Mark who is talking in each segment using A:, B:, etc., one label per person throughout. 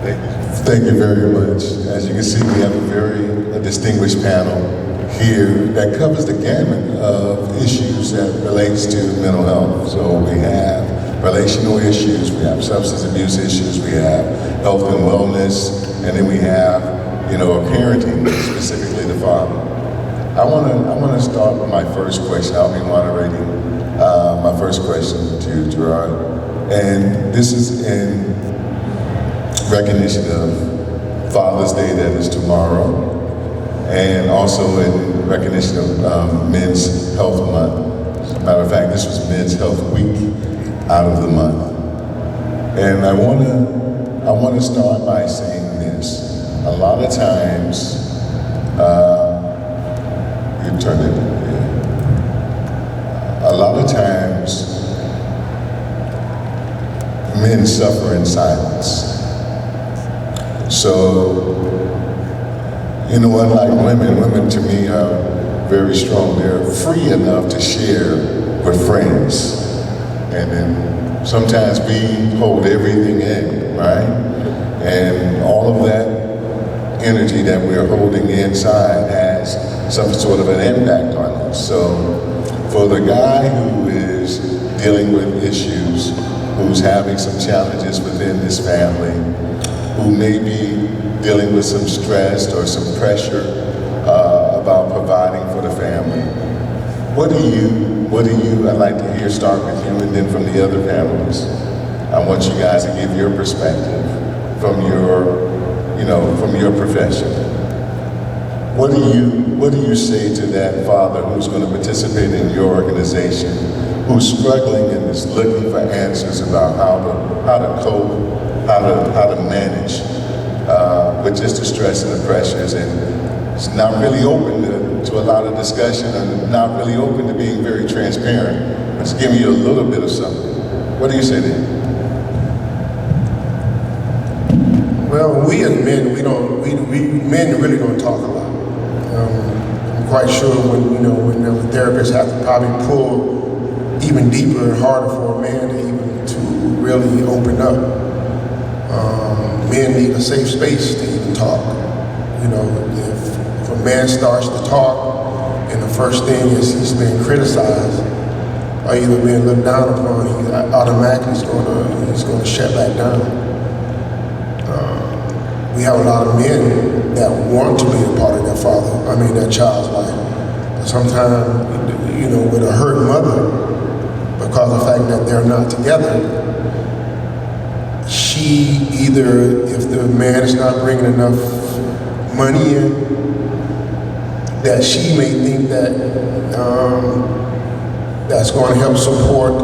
A: Thank you very much. As you can see, we have a very distinguished panel here that covers the gamut of issues that relates to mental health. So we have relational issues, we have substance abuse issues, we have health and wellness, and then we have, parenting, specifically the father. I want to start with my first question. I'll be moderating my first question to Gerard, and this is in recognition of Father's Day that is tomorrow, and also in recognition of Men's Health Month. As a matter of fact, this was Men's Health Week out of the month. And I want to start by saying this. A lot of times, a lot of times, men suffer in silence. So, unlike women to me are very strong. They're free enough to share with friends. And then sometimes we hold everything in, right? And all of that energy that we're holding inside has some sort of an impact on us. So for the guy who is dealing with issues, who's having some challenges within his family, who may be dealing with some stress or some pressure about providing for the family, I'd like to start with you and then from the other panelists. I want you guys to give your perspective from your profession. What do you say to that father who's going to participate in your organization, who's struggling and is looking for answers about how to cope, how to manage with just the stress and the pressures, and it's not really open to a lot of discussion and not really open to being very transparent. Let's give you a little bit of something. What do you say then?
B: Well, we as men, men really don't talk a lot. I'm quite sure when the therapists have to probably pull even deeper and harder for a man to really open up. Men need a safe space to even talk. If a man starts to talk and the first thing is he's being criticized or either being looked down upon, he automatically is going to shut back down. We have a lot of men that want to be a part of their child's life. But sometimes, with a hurt mother, because of the fact that they're not together, she either, if the man is not bringing enough money in, that she may think that that's going to help support,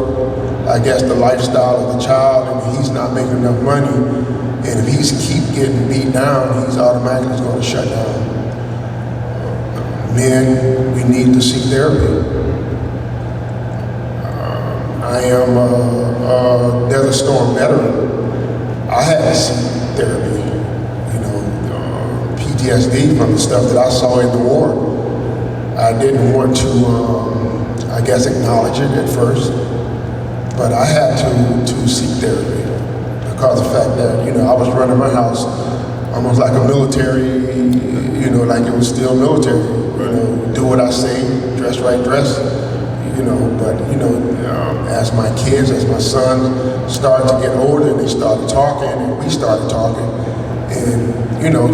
B: the lifestyle of the child, and he's not making enough money. And if he's keep getting beat down, he's automatically going to shut down. Men, we need to seek therapy. I am a Desert Storm veteran. I had to seek therapy, PTSD from the stuff that I saw in the war. I didn't want to, acknowledge it at first, but I had to seek therapy. Because of the fact that, I was running my house almost like a military, like it was still military. Do what I say, dress right, dress, but, as my kids, as my sons started to get older and they started talking and we started talking, and,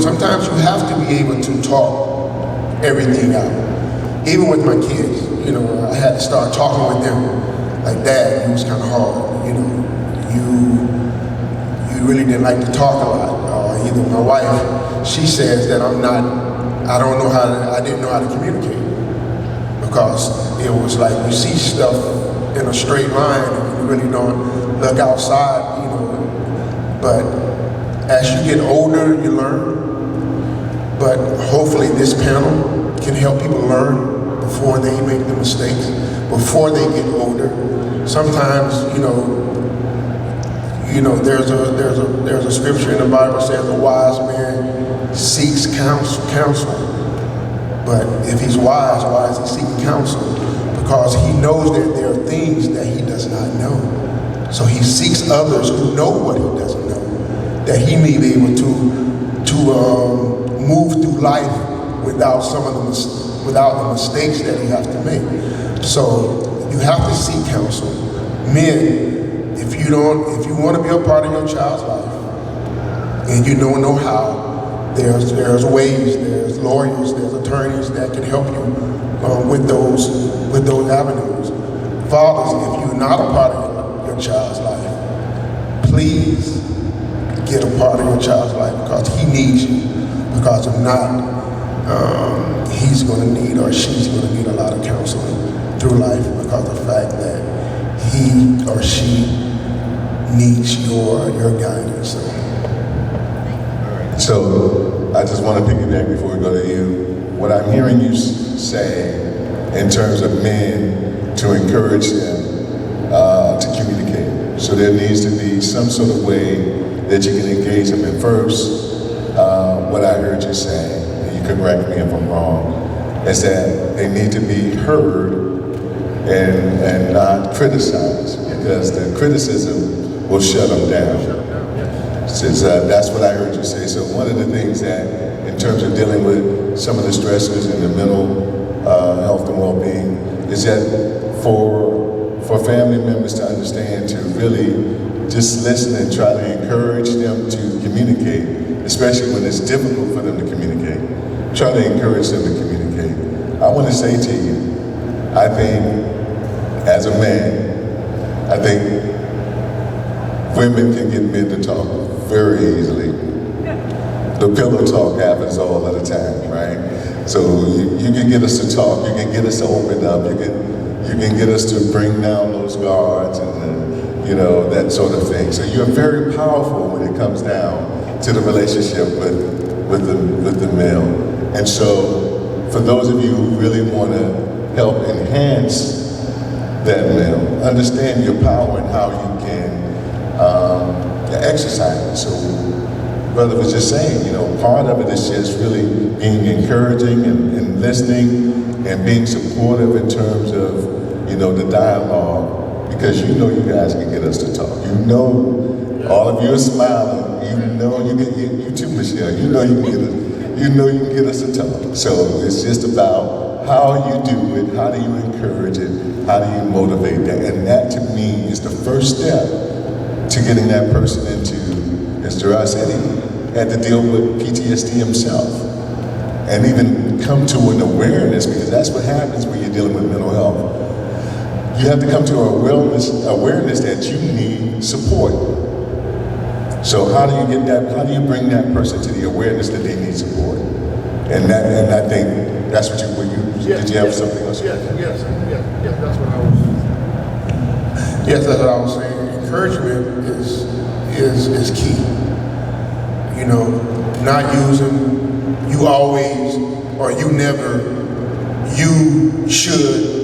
B: sometimes you have to be able to talk everything out. Even with my kids, I had to start talking with them. Like, Dad, it was kind of hard, you really didn't like to talk a lot. Either my wife, she says that I didn't know how to communicate. Because it was like you see stuff in a straight line and you really don't look outside, But as you get older, you learn. But hopefully this panel can help people learn before they make the mistakes, before they get older. Sometimes, there's a scripture in the Bible that says a wise man seeks counsel. But if he's wise, why is he seeking counsel? Because he knows that there are things that he does not know. So he seeks others who know what he doesn't know. that he may be able to move through life without without the mistakes that he has to make. So you have to seek counsel. Men, if you want to be a part of your child's life and you don't know how, there's ways, there's lawyers, there's attorneys that can help you with those avenues. Fathers, if you're not a part of your child's life, please get a part of your child's life because he needs you. Because if not, he's going to need or she's going to need a lot of counseling through life because of the fact that he or she needs your guidance.
A: So I just want to piggyback before we go to you. What I'm hearing you say in terms of men to encourage them to communicate. So there needs to be some sort of way that you can engage them. And first, what I heard you say, and you can correct me if I'm wrong, is that they need to be heard and not criticized, because the criticism will shut them down. That's what I heard you say. So one of the things that, in terms of dealing with some of the stresses in the mental health and well-being, is that for family members to understand, to really just listen and try to encourage them to communicate, especially when it's difficult for them to communicate. Try to encourage them to communicate. I want to say to you, I think, as a man, I think women can get men to talk very easily. The pillow talk happens all of the time, right? So you can get us to talk, you can get us to open up, you can get us to bring down those guards and that sort of thing. So you're very powerful when it comes down to the relationship with the male. And so for those of you who really want to help enhance that male, understand your power and how you can exercise it. So brother was just saying, part of it is just really being encouraging and listening and being supportive in terms of, the dialogue, because you guys can get us to talk. All of you are smiling. You too, Michelle. You can get us to talk. So it's just about how you do it, how do you encourage it, how do you motivate that, and that to me is the first step to getting that person into, as Gerard said, he had to deal with PTSD himself and even come to an awareness, because that's what happens when you're dealing with mental health. You have to come to awareness that you need support. So how do you get that? How do you bring that person to the awareness that they need support? And I think that's what did you have something else?
B: Yes, that's what I was. Yes, that's what I was saying. Encouragement is key. Not using you always or you never, you should.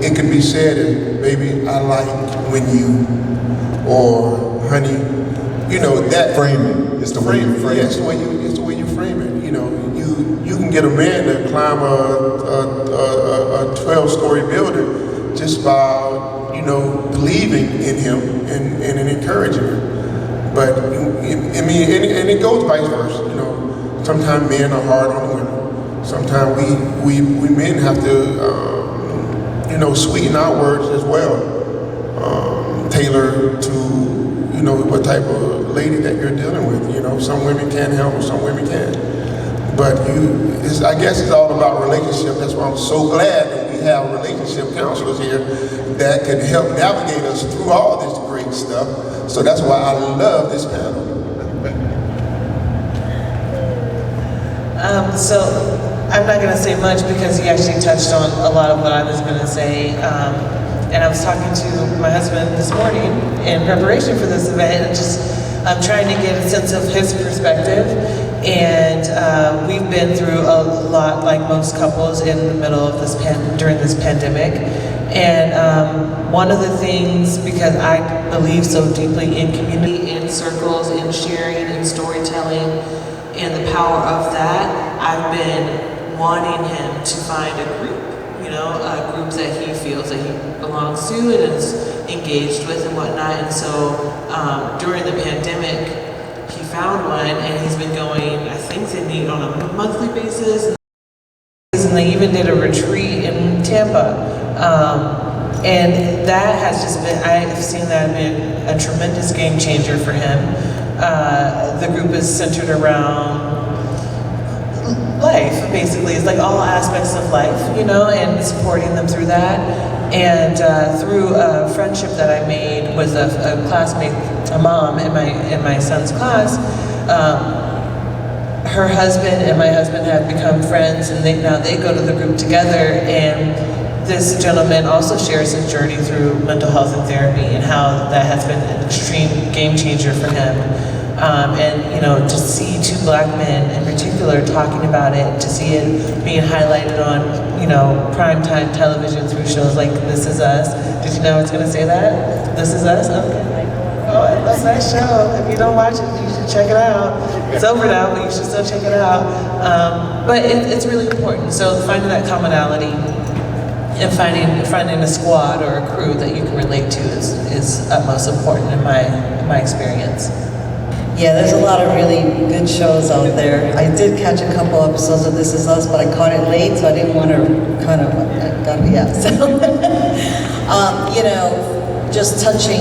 B: It can be said as, baby, I like when you, or honey, that
A: framing. It's the way you frame it.
B: It's the way you frame it. You can get a man to climb a 12-story building just by believing in him and encouraging him. But I mean, and it goes vice versa. Sometimes men are hard on women. Sometimes we men have to sweeten our words as well, tailor to what type of lady that you're dealing with. Some women can handle, some women can't. But I guess it's all about relationship. That's why I'm so glad that we have relationship counselors here that can help navigate us through all this great stuff. So that's why I love this panel.
C: So I'm not going to say much because he actually touched on a lot of what I was going to say. And I was talking to my husband this morning in preparation for this event, and I'm trying to get a sense of his perspective. And we've been through a lot, like most couples, in the middle of during this pandemic. And one of the things, because I believe so deeply in community, in circles, in sharing, in storytelling, and the power of that, I've been wanting him to find a group that he feels that he belongs to and is engaged with and whatnot. And so during the pandemic, he found one, and he's been going, I think they meet on a monthly basis. And they even did a retreat in Tampa. And that has just been, I've seen that been a tremendous game changer for him. The group is centered around life, basically. It's like all aspects of life, you know, and supporting them through that. And through a friendship that I made with a classmate, a mom in my son's class, her husband and my husband have become friends, and now they go to the group together. And this gentleman also shares his journey through mental health and therapy, and how that has been an extreme game changer for him. And you know, to see two black men in particular talking about it, to see it being highlighted on, you know, primetime television through shows like This Is Us. Did you know I was going to say that? This Is Us? Okay. Oh, that's a nice show. If you don't watch it, you should check it out. It's over now, but you should still check it out. But it's really important. So finding that commonality and finding a squad or a crew that you can relate to is utmost important in my experience.
D: Yeah, there's a lot of really good shows out there. I did catch a couple episodes of This Is Us, but I caught it late, so I didn't want to kind of, So, you know, just touching,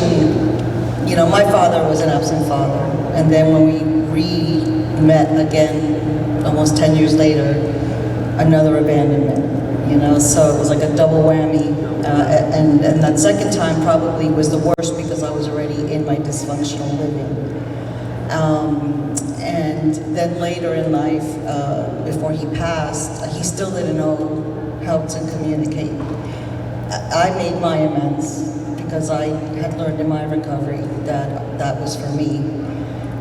D: you know, my father was an absent father. And then when we re-met again, almost 10 years later, another abandonment, you know, so it was like a double whammy. And that second time probably was the worst because I was already in my dysfunctional living. And then later in life, before he passed, he still didn't know how to communicate. I made my amends because I had learned in my recovery that that was for me.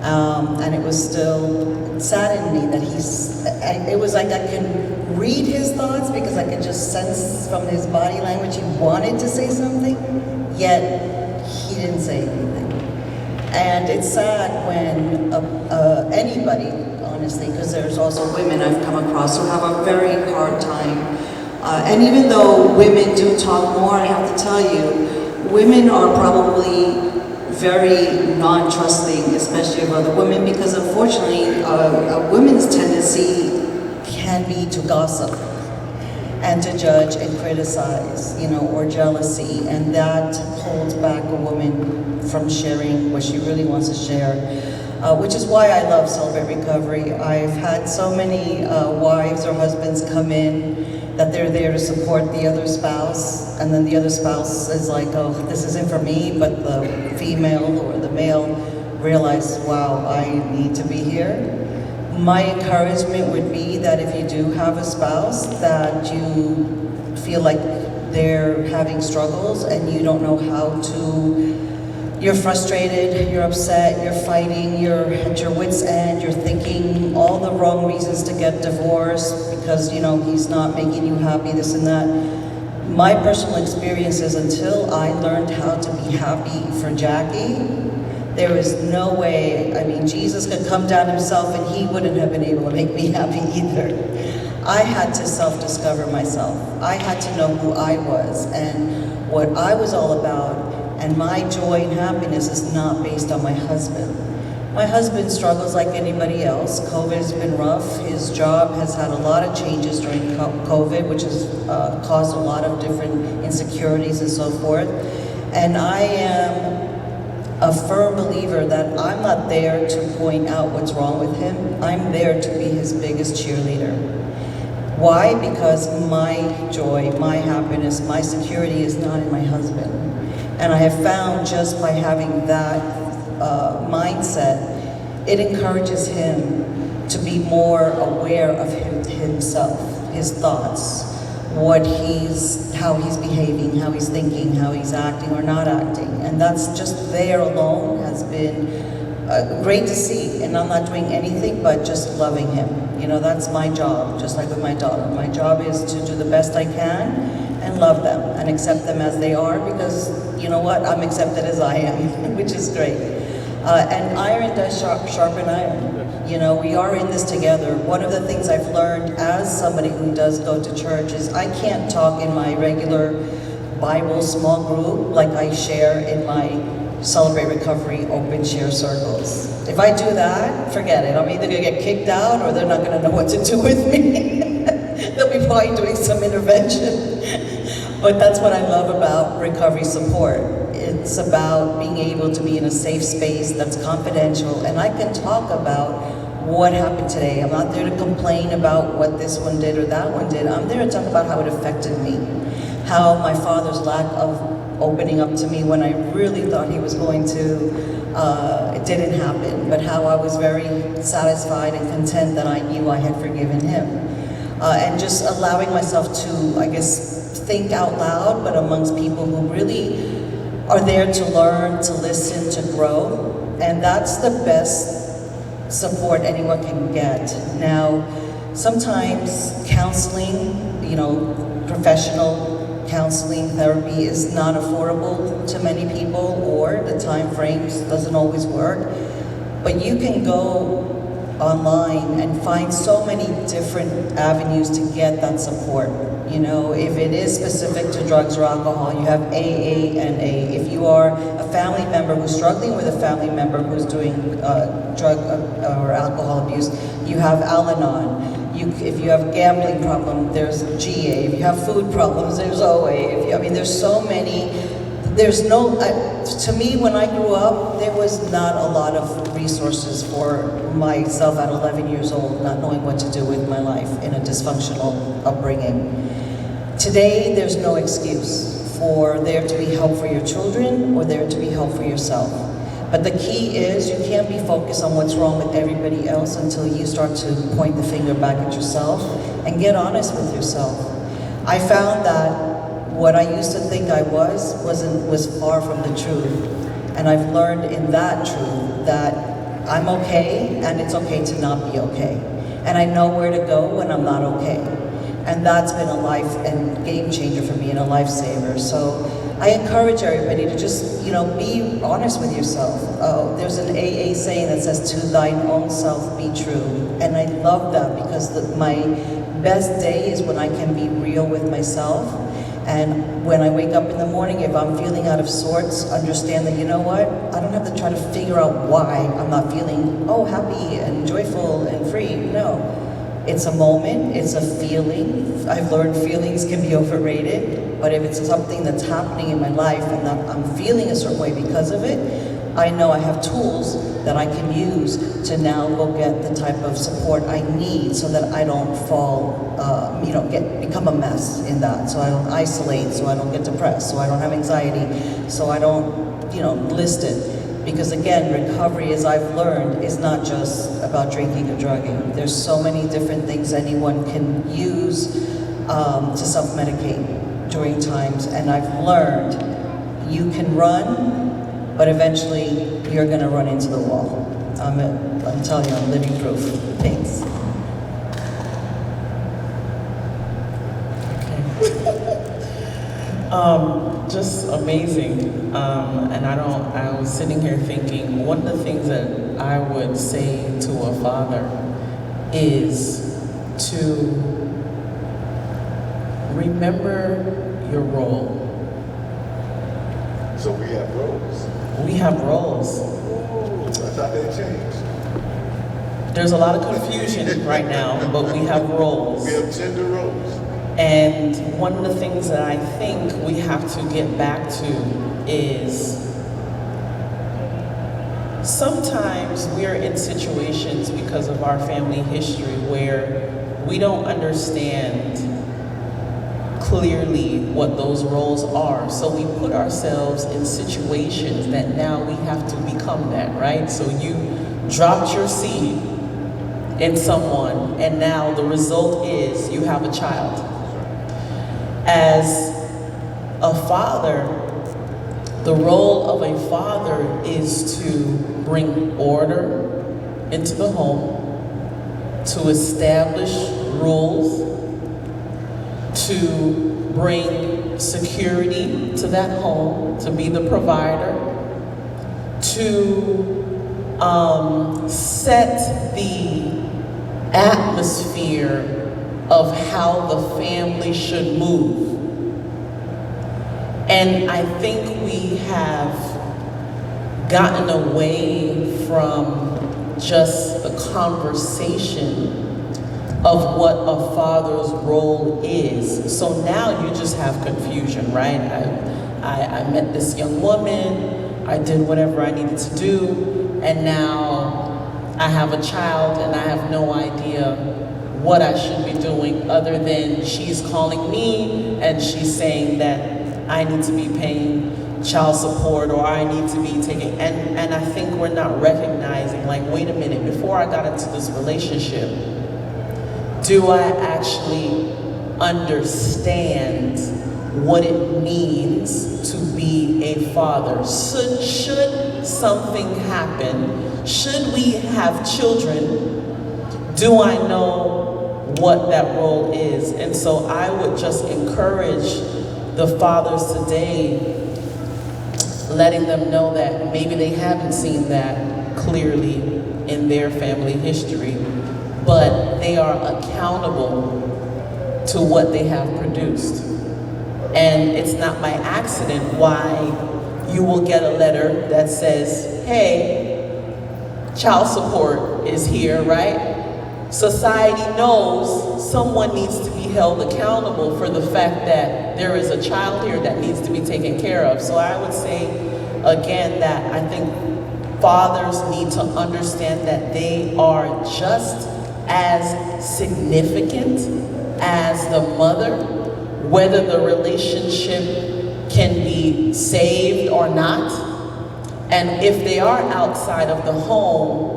D: And it was still saddened me that it was like I could read his thoughts because I could just sense from his body language he wanted to say something, yet he didn't say anything. And it's sad when anybody, honestly, because there's also women I've come across who have a very hard time. And even though women do talk more, I have to tell you, women are probably very non-trusting, especially of other women, because unfortunately, a woman's tendency can be to gossip and to judge and criticize, you know, or jealousy, and that holds back a woman from sharing what she really wants to share, which is why I love Celebrate Recovery. I've had so many wives or husbands come in that they're there to support the other spouse, and then the other spouse is like, oh, this isn't for me, but the female or the male realize, wow, I need to be here. My encouragement would be that if you do have a spouse that you feel like they're having struggles and you don't know how to, you're frustrated, you're upset, you're fighting, you're at your wit's end, you're thinking all the wrong reasons to get divorced because, you know, he's not making you happy, this and that. My personal experience is until I learned how to be happy for Jackie, there is no way, I mean, Jesus could come down himself and he wouldn't have been able to make me happy either. I had to self-discover myself. I had to know who I was and what I was all about, and my joy and happiness is not based on my husband. My husband struggles like anybody else. COVID has been rough. His job has had a lot of changes during COVID, which has caused a lot of different insecurities and so forth. And I am a firm believer that I'm not there to point out what's wrong with him. I'm there to be his biggest cheerleader. Why? Because my joy, my happiness, my security is not in my husband. And I have found just by having that mindset, it encourages him to be more aware of himself, his thoughts, how he's behaving, how he's thinking, how he's acting or not acting. And that's just there alone has been great to see. And I'm not doing anything but just loving him. You know, that's my job, just like with my daughter. My job is to do the best I can and love them and accept them as they are, because you know what, I'm accepted as I am, which is great. And iron does sharpen iron. You know, we are in this together. One of the things I've learned as somebody who does go to church is I can't talk in my regular Bible small group like I share in my Celebrate Recovery open share circles. If I do that, forget it. I'm either gonna get kicked out or they're not gonna know what to do with me. They'll be probably doing some intervention. But that's what I love about recovery support. It's about being able to be in a safe space that's confidential, and I can talk about what happened today. I'm not there to complain about what this one did or that one did. I'm there to talk about how it affected me. How my father's lack of opening up to me when I really thought he was going to, it didn't happen. But how I was very satisfied and content that I knew I had forgiven him. And just allowing myself to, I guess, think out loud, but amongst people who really are there to learn, to listen, to grow. And that's the best support anyone can get. Now, sometimes counseling, professional counseling therapy is not affordable to many people, or the time frames doesn't always work. But you can go online and find so many different avenues to get that support. If it is specific to drugs or alcohol, you have AA and A. If you are a family member who's struggling with a family member who's doing drug or alcohol abuse, you have Al-Anon. If you have a gambling problem, there's GA. If you have food problems, there's OA. There's so many. To me, when I grew up, there was not a lot of resources for myself at 11 years old, not knowing what to do with my life in a dysfunctional upbringing. Today, there's no excuse for there to be help for your children or there to be help for yourself. But the key is you can't be focused on what's wrong with everybody else until you start to point the finger back at yourself and get honest with yourself. I found that what I used to think I was far from the truth. And I've learned in that truth that I'm okay and it's okay to not be okay. And I know where to go when I'm not okay. And that's been a life and game changer for me and a lifesaver. So I encourage everybody to just, be honest with yourself. There's an AA saying that says, "To thine own self be true." And I love that because my best day is when I can be real with myself. And when I wake up in the morning, if I'm feeling out of sorts, understand that, I don't have to try to figure out why I'm not feeling, happy and joyful and free. No. It's a moment, it's a feeling. I've learned feelings can be overrated, but if it's something that's happening in my life and that I'm feeling a certain way because of it, I know I have tools that I can use to now go get the type of support I need so that I don't fall, become a mess in that. So I don't isolate, so I don't get depressed, so I don't have anxiety, so I don't, list it. Because again, recovery, as I've learned, is not just about drinking or drugging. There's so many different things anyone can use to self-medicate during times. And I've learned you can run, but eventually you're gonna run into the wall. I'm telling you, I'm living proof. Thanks.
C: Just amazing. And I was sitting here thinking, one of the things that I would say to a father is to remember your role.
A: So we have roles.
C: We have roles.
A: I thought they changed.
C: There's a lot of confusion right now, but we have roles.
A: We have gender roles.
C: And one of the things that I think we have to get back to is sometimes we're in situations because of our family history where we don't understand clearly what those roles are. So we put ourselves in situations that now we have to become that, right? So you dropped your seed in someone and now the result is you have a child. As a father, the role of a father is to bring order into the home, to establish rules, to bring security to that home, to be the provider, to set the atmosphere of how the family should move. And I think we have gotten away from just the conversation of what a father's role is. So now you just have confusion, right? I met this young woman, I did whatever I needed to do, and now I have a child and I have no idea what I should be doing other than she's calling me and she's saying that I need to be paying child support or I need to be taking, and I think we're not recognizing, like, wait a minute, before I got into this relationship, do I actually understand what it means to be a father? Should something happen, should we have children, do I know what that role is? And so I would just encourage the fathers today, letting them know that maybe they haven't seen that clearly in their family history, but they are accountable to what they have produced. And it's not by accident why you will get a letter that says, hey, child support is here, right? Society knows someone needs to be held accountable for the fact that there is a child here that needs to be taken care of. So I would say, again, that I think fathers need to understand that they are just as significant as the mother, whether the relationship can be saved or not. And if they are outside of the home,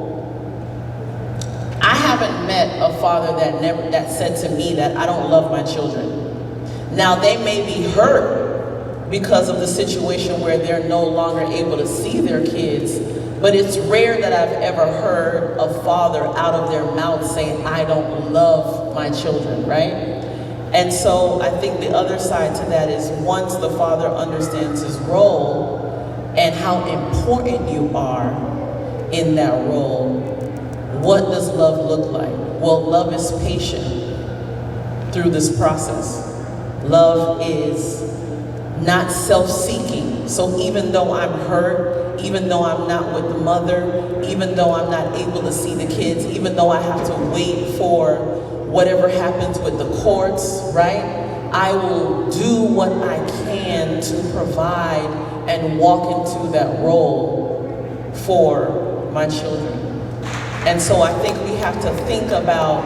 C: I haven't met a father that said to me that I don't love my children. Now they may be hurt because of the situation where they're no longer able to see their kids, but it's rare that I've ever heard a father out of their mouth saying, I don't love my children, right? And so I think the other side to that is, once the father understands his role and how important you are in that role, what does love look like? Well, love is patient through this process. Love is not self-seeking. So even though I'm hurt, even though I'm not with the mother, even though I'm not able to see the kids, even though I have to wait for whatever happens with the courts, right? I will do what I can to provide and walk into that role for my children. And so I think we have to think about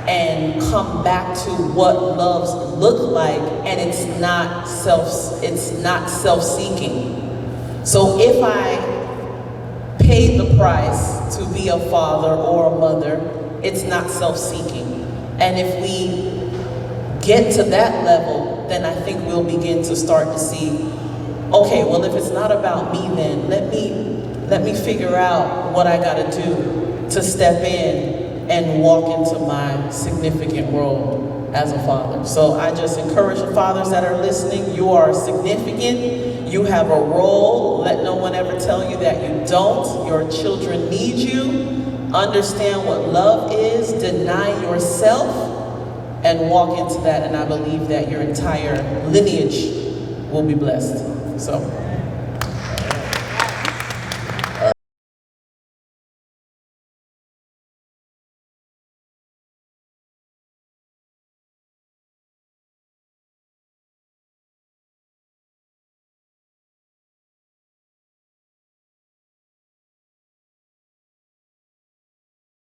C: and come back to what loves look like, and it's not self-seeking. So if I paid the price to be a father or a mother, it's not self-seeking. And if we get to that level, then I think we'll begin to start to see, okay, well, if it's not about me, then let me figure out what I gotta do to step in and walk into my significant role as a father. So I just encourage the fathers that are listening, you are significant, you have a role. Let no one ever tell you that you don't. Your children need you. Understand what love is, deny yourself, and walk into that, and I believe that your entire lineage will be blessed. So